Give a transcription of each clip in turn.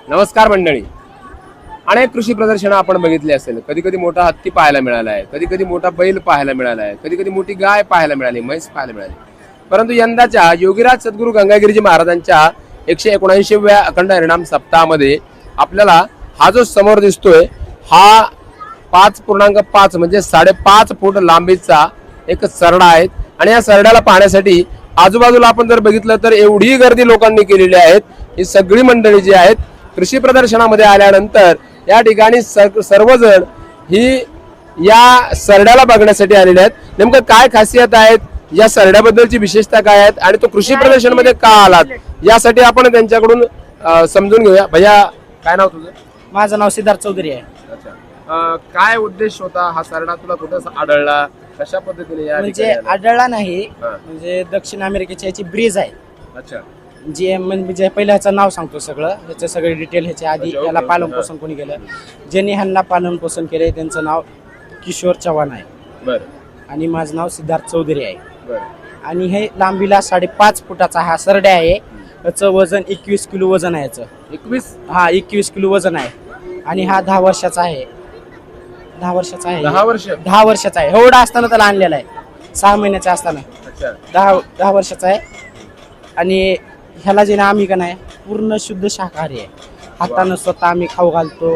नमस्कार मंडळी. अनेक कृषी प्रदर्शनं आपण बघितली असेल. कधी कधी मोठा हत्ती पाहायला मिळाला आहे, कधी कधी मोठा बैल पाहायला मिळाला आहे, कधी कधी मोठी गाय पाहायला मिळाली, म्हैस पाहायला मिळाली. परंतु यंदाच्या योगीराज सद्गुरू गंगागिरीजी महाराजांच्या 179व्या अखंड हरिनाम सप्ताहामध्ये आपल्याला हा जो समोर दिसतोय हा 5.5 म्हणजे 5.5 फूट लांबीचा एक सरडा आहे. आणि या सरड्याला पाहण्यासाठी आजूबाजूला आपण जर बघितलं तर एवढी गर्दी लोकांनी केलेली आहे. ही सगळी मंडळी जी आहेत कृषी प्रदर्शनामध्ये आल्यानंतर या ठिकाणी सर्वजण ही या सरड्याला बघण्यासाठी आलेले आहेत. नेमकं काय खासियत आहेत, या सरड्याबद्दलची विशेषता काय आहेत आणि तो कृषी प्रदर्शनमध्ये का आलात यासाठी आपण त्यांच्याकडून समजून घेऊया. भैया, काय नाव तुझं? माझं नाव सिद्धार्थ चौधरी आहे. अच्छा, काय उद्देश होता? हा सरडा तुला कुठं आढळला, कशा पद्धतीने या म्हणजे आढळला नाही, म्हणजे दक्षिण अमेरिकेची याची ब्रिज आहे. अच्छा, जे म्हणजे पहिलं ह्याचं नाव सांगतो सगळं, ह्याचं सगळे डिटेल. ह्याच्या आधी याला पालन पोषण कोणी केलं, ज्यांनी ह्यांना पालन पोषण केले त्यांचं नाव किशोर चव्हाण आहे. बरं. आणि माझं नाव सिद्धार्थ चौधरी आहे. बरं. आणि हे लांबीला 5.5 फुटाचा हा सरडा आहे. याचं वजन 21 किलो वजन आहे. याचं 21 किलो वजन आहे. आणि हा 10 वर्षाचा आहे. 10 वर्षाचा आहे. 10 वर्षाचा आहे. एवढा असताना त्याला आणलेला आहे, 6 महिन्याचा असताना. 10 वर्षाचा आहे. आणि ह्याला जे ना आम्ही का नाही पूर्ण शुद्ध शाकाहारी आहे. हातानं स्वतः आम्ही खाऊ घालतो.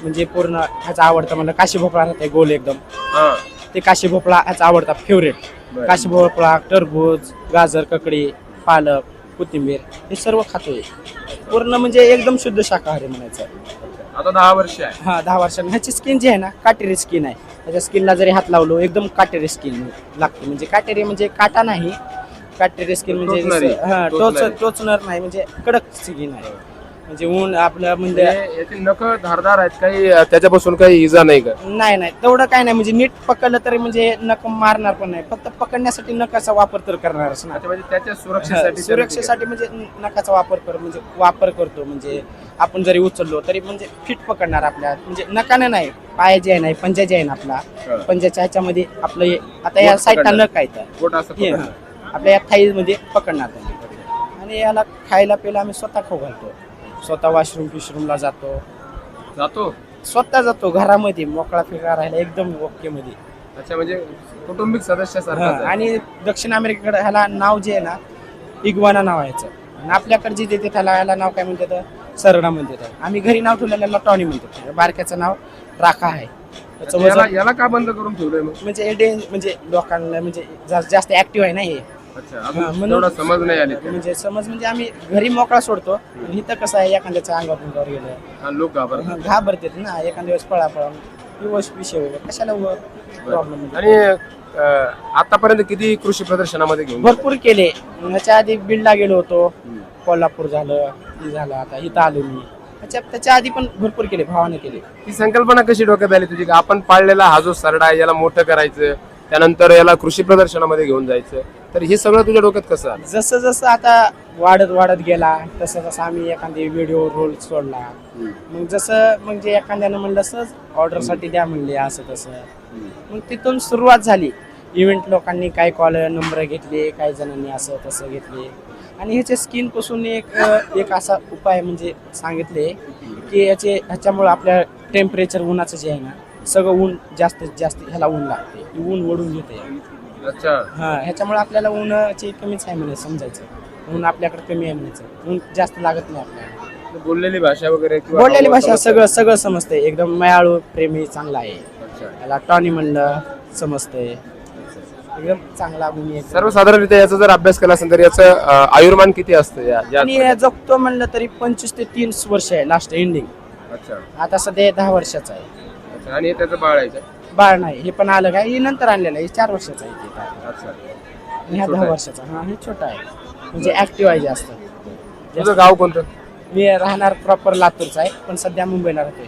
म्हणजे पूर्ण ह्याचा आवडता म्हणलं काशी भोपळा राहते गोल एकदम, ते काशी भोपळा ह्याचा आवडता फेवरेट. काशी भोपळा, टरबूज, गाजर, ककडी, पालक, कोथिंबीर हे सर्व खातोय. पूर्ण म्हणजे एकदम शुद्ध शाकाहारी म्हणायचं. आता 10 वर्ष आहे. हा, 10 वर्षांनी. ह्याची स्किन जी आहे ना काटेरी स्किन आहे. त्याच्या स्किनला जरी हात लावलो एकदम काटेरी स्किन लागते. म्हणजे काटेरी म्हणजे काटा नाही, काटेरी स्किन म्हणजे टोचणार नाही, म्हणजे कडक स्किन आहे. म्हणजे ऊन आपलं म्हणजे याची नख धारदार आहेत, काही त्याच्यापासून काही इजा नाही का? नाही, तेवढं काय नाही. म्हणजे नीट पकडलं तरी म्हणजे नख मारणार पण नाही, फक्त पकडण्यासाठी नखाचा वापर तर करणारच ना. म्हणजे त्याच्या सुरक्षेसाठी म्हणजे नखाचा वापर करतो. म्हणजे आपण जरी उचललो तरी म्हणजे फिट पकडणार आपल्या, म्हणजे नकाने नाही, पाय जे आहे ना, पंजा जे आहे ना आपला, पंजाच्या ह्याच्यामध्ये आपलं आता या साईडला नख आहे तर आपल्या या थाई मध्ये पकडणार त्यांनी. आणि याला खायला प्यायला आम्ही स्वतः खाऊ घालतो. स्वतः वॉशरूमला जातो, स्वतः जातो घरामध्ये मोकळा फिरा राहायला एकदम ओके मध्ये. अच्छा, म्हणजे कौटुंबिक सदस्यासारखा. आणि दक्षिण अमेरिकेकडे ह्याला नाव जे आहे ना इग्वाना नाव आहे याचं. आणि आपल्याकडे जे देते त्याला ह्याला नाव काय म्हणतात, सरडा म्हणतात. आम्ही घरी नाव ठेवलेलं टॉनी म्हणतो. बारक्याचं नाव राखा आहे. याला का बंद करून ठेवलंय? म्हणजे लोकांना म्हणजे जास्त ऍक्टिव्ह आहे ना हे. समज नाही आली. म्हणजे आम्ही घरी मोकळा सोडतो. इथं कसं आहे, एखाद्याच्या अंगावर गेलं लोक घाबरतात ना, एखाद्या वेळेस पळा विषय वगैरे कशाला प्रॉब्लेम. आणि आतापर्यंत किती कृषी प्रदर्शनामध्ये घेऊन? भरपूर केले. ह्याच्या आधी बीडला गेलो होतो, कोल्हापूर झालं, आता इथं आलो मी. त्याच्या आधी पण भरपूर केले, भावाने केले. ही संकल्पना कशी डोक्यात आली तुझी? आपण पाळलेला हा जो सरडा आहे याला मोठं करायचं, त्यानंतर याला कृषी प्रदर्शनामध्ये घेऊन जायचं, तर हे सगळं तुझ्या डोक्यात कसं आलं? जसं जसं आता वाढत गेला तसं आम्ही एखादी व्हिडिओ रोल सोडला. मग जसं म्हणजे एखाद्यानं म्हणलं सहज ऑर्डरसाठी द्या म्हणले, असं तसं. मग तिथून सुरुवात झाली. इव्हेंट लोकांनी काही कॉल नंबर घेतले, काही जणांनी असं तसं घेतले. आणि ह्याच्या स्किन पासून एक असा उपाय म्हणजे सांगितले की ह्याच्यामुळे आपल्या टेम्परेचर उन्हाचं जे आहे ना, सगळं ऊन जास्तीत जास्त ह्याला ऊन लागते, ऊन ओढून घेते. अच्छा, ह्याच्यामुळे आपल्याला उन्हाची कमीच आहे म्हणजे समजायचं. ऊन आपल्याकडे कमी आहे म्हणायचं, ऊन जास्त लागत नाही आपल्याला. बोललेली भाषा वगैरे सगळं समजतंय. एकदम मायाळू प्रेमी चांगला आहे. याला टॉनी म्हणलं समजतंय, एकदम चांगला गुणी आहे. सर्वसाधारणरित्या याचा जर अभ्यास केला असेल तर याचं आयुर्मान किती असतं? आणि जगतो म्हणलं तरी 25 ते 30 वर्ष आहे लास्ट एंडिंग. अच्छा, आता सध्या 10 वर्षाचा आहे. आणि त्याचं बाळ आहे? बाळ नाही, हे पण आलं काय, हे नंतर आणलेलं आहे. 4 वर्षाचा आहे. अच्छा, आणि हा 10 वर्षाचा. हे छोटा आहे, म्हणजे ऍक्टिव्ह आहे जास्त. तुझं गाव कोणतं? मी राहणार प्रॉपर लातूरचा आहे, पण सध्या मुंबईला राहतोय.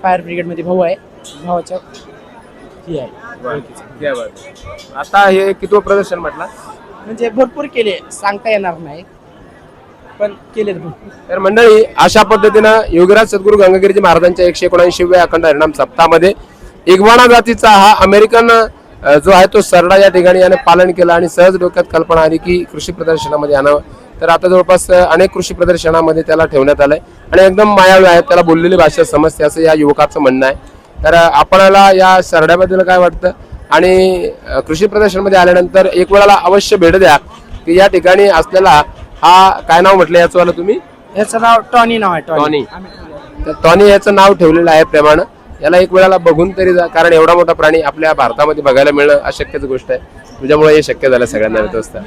फायर ब्रिगेडमध्ये भाऊ आहे, भावाच्या ही आहे. आता हे किती प्रदर्शन म्हटलं? म्हणजे भरपूर केले, सांगता येणार नाही, पण केलेत भरपूर. तर मंडळी, अशा पद्धतीनं योगीराज सद्गुरू गंगागिरीजी महाराजांच्या 179व्या अखंड हरिनाम सप्ताहामध्ये इग्वाना जातीचा हा अमेरिकन जो आहे तो सरडा या ठिकाणी याने पालन केलं. आणि सहज डोक्यात कल्पना आली की कृषी प्रदर्शनामध्ये आणावं. तर आता जवळपास अनेक कृषी प्रदर्शनामध्ये त्याला ठेवण्यात आलंय आणि एकदम मायाळू आहे, त्याला बोललेली भाषा समजते असं या युवकाचं म्हणणं आहे. तर आपल्याला या सरड्याबद्दल काय वाटतं आणि कृषी प्रदर्शनमध्ये आल्यानंतर एक वेळाला अवश्य भेट द्या की या ठिकाणी असलेला हा काय नाव म्हटलं याचं वाला तुम्ही? याचं नाव टॉनी नाव आहे. टॉनी. तर टॉनी याचं नाव ठेवलेलं आहे प्रेमानं. याला एक वेळाला बघून तरी जा, कारण एवढा मोठा प्राणी आपल्या भारतामध्ये बघायला मिळणं अशक्यच गोष्ट आहे. तुझ्यामुळे हे शक्य झालं सगळ्यांना व्यवस्था.